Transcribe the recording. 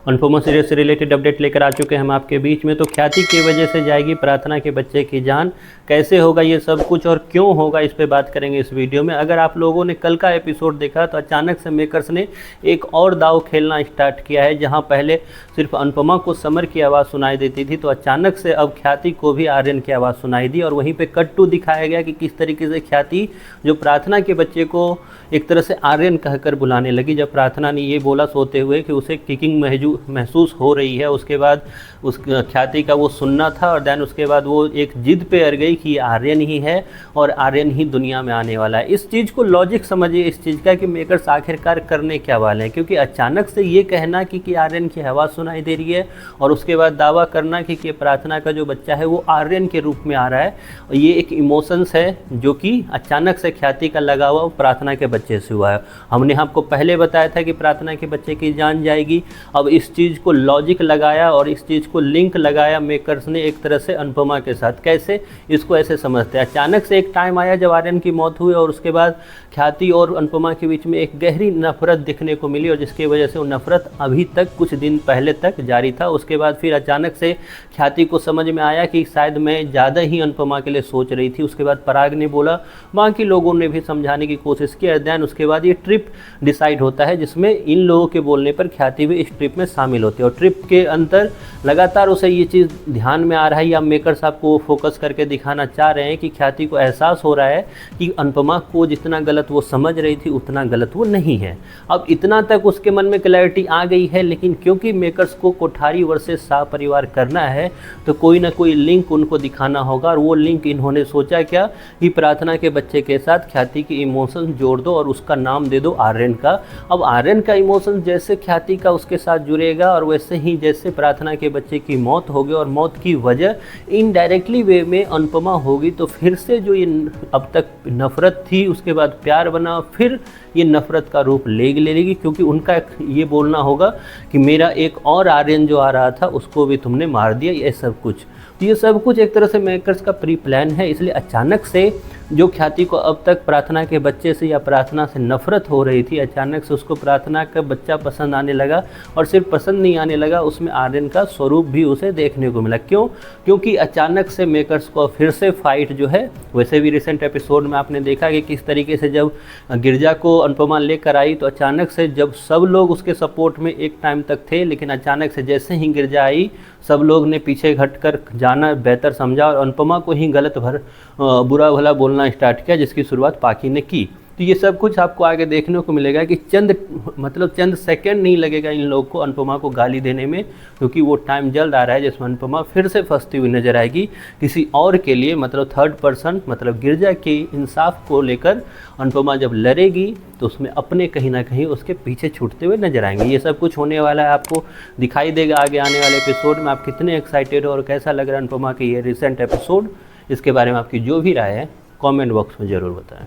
Anupama serial से related update लेकर आ चुके हैं हम आपके बीच में। तो ख्याति की वजह से जाएगी प्रार्थना के बच्चे की जान, कैसे होगा ये सब कुछ और क्यों होगा, इस पे बात करेंगे इस वीडियो में। अगर आप लोगों ने कल का एपिसोड देखा तो अचानक से मेकर्स ने एक और दाव खेलना स्टार्ट किया है। जहां पहले सिर्फ अनुपमा को समर की आवाज़ सुनाई देती थी, तो अचानक से अब ख्याति को भी आर्यन की आवाज़ सुनाई दी। और वहीं पे कट टू दिखाया गया कि किस तरीके से ख्याति जो प्रार्थना के बच्चे को एक तरह से आर्यन कहकर बुलाने लगी। जब प्रार्थना ने ये बोला सोते हुए कि उसे किकिंग महसूस हो रही है, उसके बाद उस ख्याति का वो सुनना था और देन उसके बाद वो एक जिद पे अड़ गई कि आर्यन ही है और आर्यन ही दुनिया में आने वाला है। इस चीज़ को लॉजिक समझिए इस चीज़ का कि मेकर्स आखिरकार करने क्या वाले हैं, क्योंकि अचानक से ये कहना कि आर्यन की आवाज़ सुनाई दे रही है और उसके बाद दावा करना कि प्रार्थना का जो बच्चा है वो आर्यन के रूप में आ रहा है। ये एक इमोशंस है जो कि अचानक से ख्याति का लगा हुआ प्रार्थना के बच्चे से हुआ है। हमने आपको पहले बताया था कि प्रार्थना के बच्चे की जान जाएगी। अब इस चीज़ को लॉजिक लगाया और इस चीज़ को लिंक लगाया मेकर्स ने एक तरह से अनुपमा के साथ। कैसे, इसको ऐसे समझते हैं, अचानक से एक टाइम आया जब आर्यन की मौत हुई और उसके बाद ख्याति और अनुपमा के बीच में एक गहरी नफरत दिखने को मिली और जिसकी वजह से वो नफरत अभी तक कुछ दिन पहले तक जारी था। उसके बाद फिर अचानक से ख्याति को समझ में आया कि शायद मैं ज़्यादा ही अनुपमा के लिए सोच रही थी। उसके बाद पराग ने बोला, बाकी लोगों ने भी समझाने की कोशिश की। देन उसके बाद ये ट्रिप डिसाइड होता है जिसमें इन लोगों के बोलने पर ख्याति भी इस ट्रिप में शामिल होती है। और ट्रिप के अंदर लगातार उसे ये चीज़ ध्यान में आ रहा है या मेकर्स आपको फोकस करके दिखाना चाह रहे हैं कि ख्याति को एहसास हो रहा है कि अनुपमा को जितना गलत वो समझ रही थी उतना गलत वो नहीं है। अब इतना तक उसके मन में क्लैरिटी आ गई है, लेकिन क्योंकि मेकर्स को कोठारी वर्सेस शाह परिवार करना है तो कोई ना कोई लिंक उनको दिखाना होगा। और वो लिंक इन्होंने सोचा क्या कि प्रार्थना के बच्चे के साथ ख्याति की इमोशंस जोड़ दो और उसका नाम दे दो आर्यन का। अब आर्यन का इमोशंस जैसे ख्याति का उसके साथ जुड़ेगा और वैसे ही जैसे प्रार्थना के बच्चे की मौत होगी और मौत की वजह इनडायरेक्टली वे में अनुपमा होगी, तो फिर से जो ये अब तक नफरत थी उसके बाद प्यार बना, फिर ये नफरत का रूप ले लेगी, क्योंकि उनका ये बोलना होगा कि मेरा एक और आर्यन जो आ रहा था उसको भी तुमने मार दिया। ये सब कुछ, तो ये सब कुछ एक तरह से मेकर्स का प्री प्लान है। इसलिए अचानक से जो ख्याति को अब तक प्रार्थना के बच्चे से या प्रार्थना से नफरत हो रही थी, अचानक से उसको प्रार्थना का बच्चा पसंद आने लगा। और सिर्फ पसंद नहीं आने लगा, उसमें आर्यन का स्वरूप भी उसे देखने को मिला। क्यों? क्योंकि अचानक से मेकर्स को फिर से फाइट जो है, वैसे भी रिसेंट एपिसोड में आपने देखा कि किस तरीके से जब गिरजा को अनुपमा लेकर आई तो अचानक से जब सब लोग उसके सपोर्ट में एक टाइम तक थे, लेकिन अचानक से जैसे ही गिरजा आई सब लोग ने पीछे हटकर जाना बेहतर समझा और अनुपमा को ही गलत बुरा भला बोलना स्टार्ट किया, जिसकी शुरुआत पाखी ने की। तो ये सब कुछ आपको आगे देखने को मिलेगा कि चंद सेकंड नहीं लगेगा इन लोगों को अनुपमा को गाली देने में, क्योंकि वो टाइम जल्द आ रहा है जिसमें अनुपमा फिर से फंसती हुई नजर आएगी किसी और के लिए। मतलब थर्ड पर्सन, मतलब गिरजा के इंसाफ को लेकर अनुपमा जब लड़ेगी तो उसमें अपने कहीं ना कहीं उसके पीछे छूटते हुए नजर आएंगे। ये सब कुछ होने वाला है, आपको दिखाई देगा आगे आने वाले एपिसोड में। आप कितने एक्साइटेड हो और कैसा लग रहा है अनुपमा की ये रिसेंट एपिसोड, इसके बारे में आपकी जो भी राय है कमेंट बॉक्स में ज़रूर बताएं।